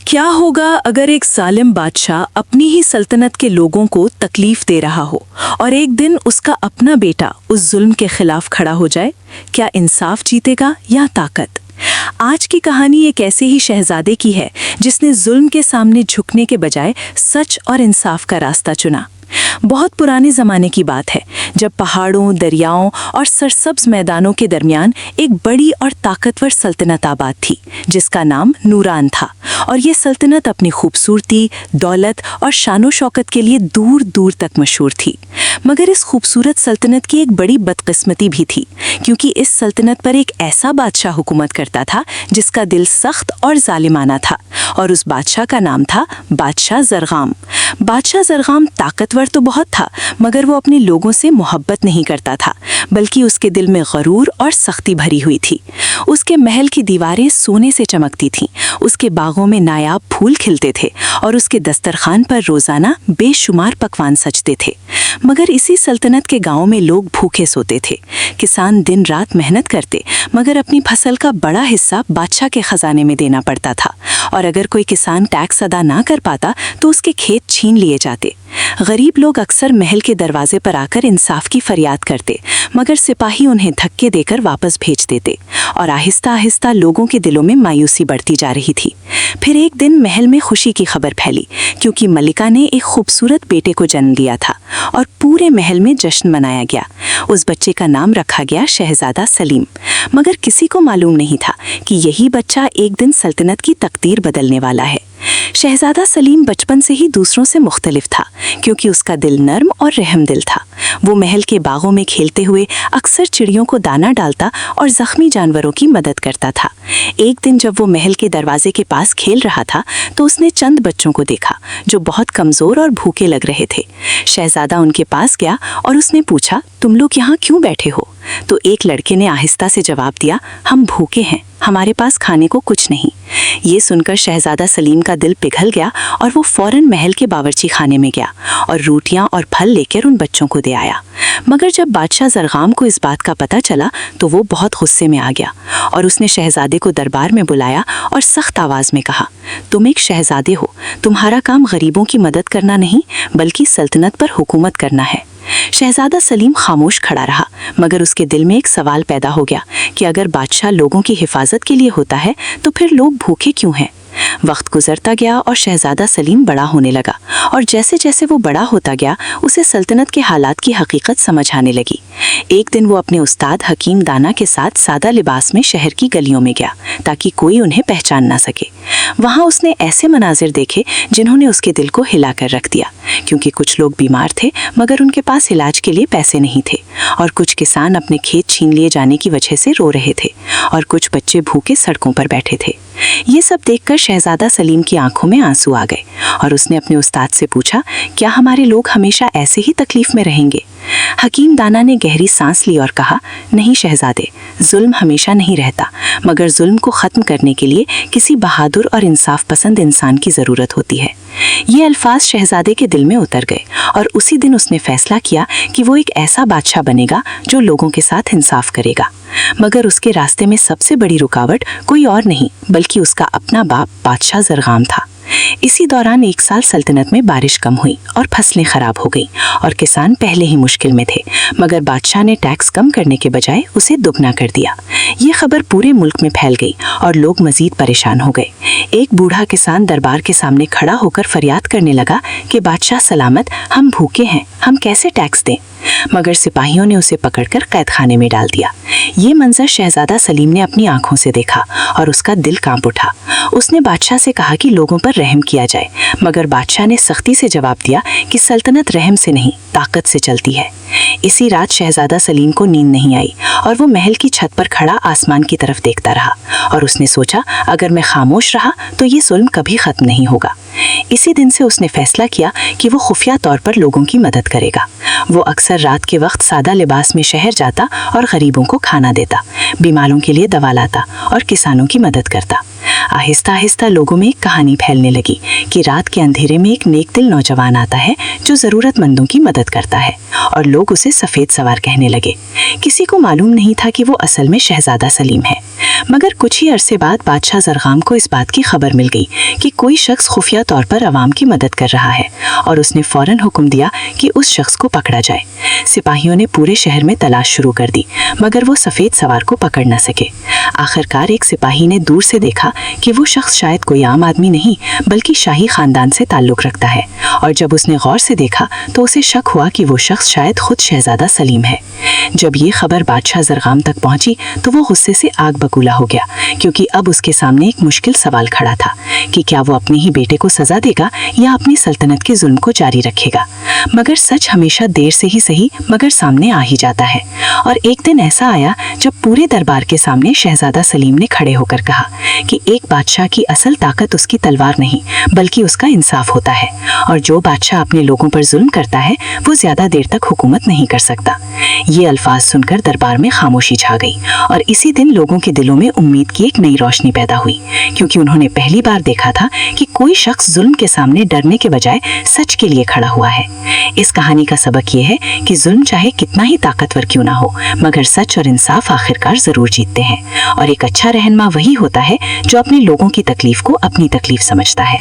क्या होगा अगर एक जालिम बादशाह अपनी ही सल्तनत के लोगों को तकलीफ दे रहा हो और एक दिन उसका अपना बेटा उस जुल्म के खिलाफ खड़ा हो जाए? क्या इंसाफ जीतेगा या ताकत? आज की कहानी एक ऐसे ही शहजादे की है जिसने जुल्म के सामने झुकने के बजाय सच और इंसाफ का रास्ता चुना। बहुत पुराने ज़माने की बात है, जब पहाड़ों, दरियाओं और सरसब्ज मैदानों के दरमियान एक बड़ी और ताकतवर सल्तनत आबाद थी जिसका नाम नूरान था। और ये सल्तनत अपनी खूबसूरती, दौलत और शानो शौकत के लिए दूर दूर तक मशहूर थी। मगर इस खूबसूरत सल्तनत की एक बड़ी बदकिस्मती भी थी, क्योंकि इस सल्तनत पर एक ऐसा बादशाह हुकूमत करता था जिसका दिल सख्त और जालिमाना था, और उस बादशाह का नाम था बादशाह ज़रग़ाम। बादशाह ज़रग़ाम ताकतवर तो बहुत था, मगर वो अपने लोगों से मोहब्बत नहीं करता था, बल्कि उसके दिल में गरूर और सख्ती भरी हुई थी। उसके महल की दीवारें सोने से चमकती थीं, उसके बागों में नायाब फूल खिलते थे और उसके दस्तरखान पर रोज़ाना बेशुमार पकवान सजते थे। मगर इसी सल्तनत के गाँव में लोग भूखे सोते थे। किसान दिन रात मेहनत करते, मगर अपनी फसल का बड़ा हिस्सा बादशाह के खजाने में देना पड़ता था, और अगर कोई किसान टैक्स अदा ना कर पाता तो उसके खेत छीन लिए जाते। गरीब लोग अक्सर महल के दरवाजे पर आकर इंसाफ की फरियाद करते, मगर सिपाही उन्हें धक्के देकर वापस भेज देते, और आहिस्ता आहिस्ता लोगों के दिलों में मायूसी बढ़ती जा रही थी। फिर एक दिन महल में खुशी की खबर फैली, क्योंकि मलिका ने एक खूबसूरत बेटे को जन्म दिया था, और पूरे महल में जश्न मनाया गया। उस बच्चे का नाम रखा गया शहजादा सलीम। मगर किसी को मालूम नहीं था कि यही बच्चा एक दिन सल्तनत की तकदीर बदलने वाला है। शहजादा सलीम बचपन से ही दूसरों से मुख्तलिफ था, क्योंकि उसका दिल नर्म और रहमदिल था। वो महल के बागों में खेलते हुए अक्सर चिड़ियों को दाना डालता और जख्मी जानवरों की मदद करता था। एक दिन जब वो महल के दरवाजे के पास खेल रहा था तो उसने चंद बच्चों को देखा जो बहुत कमज़ोर और भूखे लग रहे थे। शहजादा उनके पास गया और उसने पूछा, तुम लोग यहाँ क्यों बैठे हो? तो एक लड़के ने आहिस्ता से जवाब दिया, हम भूखे हैं, हमारे पास खाने को कुछ नहीं। ये सुनकर शहजादा सलीम का दिल पिघल गया और वो फौरन महल के बावर्ची खाने में गया और रोटियां और फल लेकर उन बच्चों को दे आया। मगर जब बादशाह ज़रग़ाम को इस बात का पता चला तो वो बहुत गुस्से में आ गया, और उसने शहजादे को दरबार में बुलाया और सख्त आवाज़ में कहा, तुम एक शहजादे हो, तुम्हारा काम गरीबों की मदद करना नहीं बल्कि सल्तनत पर हुकूमत करना है। शहजादा सलीम खामोश खड़ा रहा, मगर उसके दिल में एक सवाल पैदा हो गया कि अगर बादशाह लोगों की हिफाजत के लिए होता है तो फिर लोग भूखे क्यों हैं? वक्त गुजरता गया और शहजादा सलीम बड़ा होने लगा, और जैसे जैसे वो बड़ा होता गया उसे सल्तनत के हालात की हकीकत समझ आने लगी। एक दिन वो अपने उस्ताद हकीम दाना के साथ सादा लिबास में शहर की गलियों में गया ताकि कोई उन्हें पहचान ना सके। वहाँ उसने ऐसे मनाजिर देखे जिन्होंने उसके दिल को हिला कर रख दिया, क्योंकि कुछ लोग बीमार थे मगर उनके पास इलाज के लिए पैसे नहीं थे, और कुछ किसान अपने खेत छीन लिए जाने की वजह से रो रहे थे, और कुछ बच्चे भूखे सड़कों पर बैठे थे। ये सब देखकर शहजादा सलीम की आंखों में आंसू आ गए, और उसने अपने उस्ताद से पूछा, क्या हमारे लोग हमेशा ऐसे ही तकलीफ में रहेंगे? हकीम दाना ने गहरी सांस ली और कहा, नहीं शहजादे, जुल्म हमेशा नहीं रहता, मगर जुल्म को ख़त्म करने के लिए किसी बहादुर और इंसाफ पसंद इंसान की ज़रूरत होती है। ये अल्फाज शहजादे के दिल में उतर गए, और उसी दिन उसने फैसला किया कि वो एक ऐसा बादशाह बनेगा जो लोगों के साथ इंसाफ करेगा। मगर उसके रास्ते में सबसे बड़ी रुकावट कोई और नहीं बल्कि उसका अपना बाप बादशाह ज़रग़ाम था। इसी दौरान एक साल सल्तनत में बारिश कम हुई और फसलें खराब हो गईं, और किसान पहले ही मुश्किल में थे, मगर बादशाह ने टैक्स कम करने के बजाय उसे दुगना कर दिया। ये खबर पूरे मुल्क में फैल गई और लोग मजीद परेशान हो गए। एक बूढ़ा किसान दरबार के सामने खड़ा होकर फरियाद करने लगा कि बादशाह सलामत, हम भूखे हैं, हम कैसे टैक्स दें? मगर सिपाहियों ने उसे पकड़कर कैद खाने में डाल दिया। ये मंजर शहजादा सलीम ने अपनी आंखों से देखा और उसका दिल कांप उठा। उसने बादशाह से कहा कि लोगों पर रहम किया जाए, मगर बादशाह ने सख्ती से जवाब दिया कि सल्तनत रहम से नहीं ताकत से चलती है। इसी रात शहजादा सलीम को नींद नहीं आई, और वो महल की छत पर खड़ा आसमान की तरफ देखता रहा, और उसने सोचा, अगर मैं खामोश रहा तो ये जुल्म कभी ख़त्म नहीं होगा। इसी दिन से उसने फैसला किया कि वो खुफिया तौर पर लोगों की मदद करेगा। वो अक्सर रात के वक्त सादा लिबास में शहर जाता और गरीबों को खाना देता, बीमारों के लिए दवा लाता और किसानों की मदद करता। आहिस्ता आहिस्ता लोगों में एक कहानी फैलने लगी कि रात के अंधेरे में एक नेक दिल नौजवान आता है जो ज़रूरतमंदों की मदद करता है, और लोग लोग उसे सफ़ेद सवार कहने लगे। किसी को मालूम नहीं था कि वो असल में शहजादा सलीम है। मगर कुछ ही अरसे बाद बादशाह ज़रगाम को इस बात की खबर मिल गई कि कोई शख्स खुफिया तौर पर आवाम की मदद कर रहा है, और उसने फ़ौरन हुक्म दिया कि उस शख्स को पकड़ा जाए। सिपाहियों ने पूरे शहर में तलाश शुरू कर दी, मगर वो सफ़ेद सवार को पकड़ न सके। आखिरकार एक सिपाही ने दूर से देखा कि वो शख्स शायद कोई आम आदमी नहीं बल्कि शाही ख़ानदान से ताल्लुक़ रखता है, और जब उसने गौर से देखा तो उसे शक हुआ कि वो शख्स शायद खुद शहजादा सलीम है। जब ये खबर बादशाह ज़रगाम तक पहुंची तो वो गुस्से से आग बबूला हो गया, क्योंकि अब उसके सामने एक मुश्किल सवाल खड़ा था कि क्या वो अपने ही बेटे को सज़ा देगा या अपनी सल्तनत के जुल्म को जारी रखेगा। मगर सच हमेशा देर से ही सही मगर सामने आ ही जाता है, और एक दिन ऐसा आया जब पूरे दरबार के सामने शहजादा सलीम ने खड़े होकर कहा कि एक बादशाह की असल ताकत उसकी तलवार नहीं बल्कि उसका इंसाफ होता है, और जो बादशाह अपने लोगों पर जुल्म करता है वो ज़्यादा देर तक हुकूमत नहीं कर सकता। ये अल्फाज सुनकर दरबार में खामोशी छा गई, और इसी दिन लोगों के दिलों में उम्मीद की एक नई रोशनी पैदा हुई, क्योंकि उन्होंने पहली बार देखा था कि कोई शख्स जुल्म के सामने डरने के बजाय सच के लिए खड़ा हुआ है। इस कहानी का सबक ये है कि जुल्म चाहे कितना ही ताकतवर क्यों ना हो, मगर सच और इंसाफ आखिरकार जरूर जीतते हैं, और एक अच्छा रहनुमा वही होता है जो अपने लोगों की तकलीफ को अपनी तकलीफ समझता है।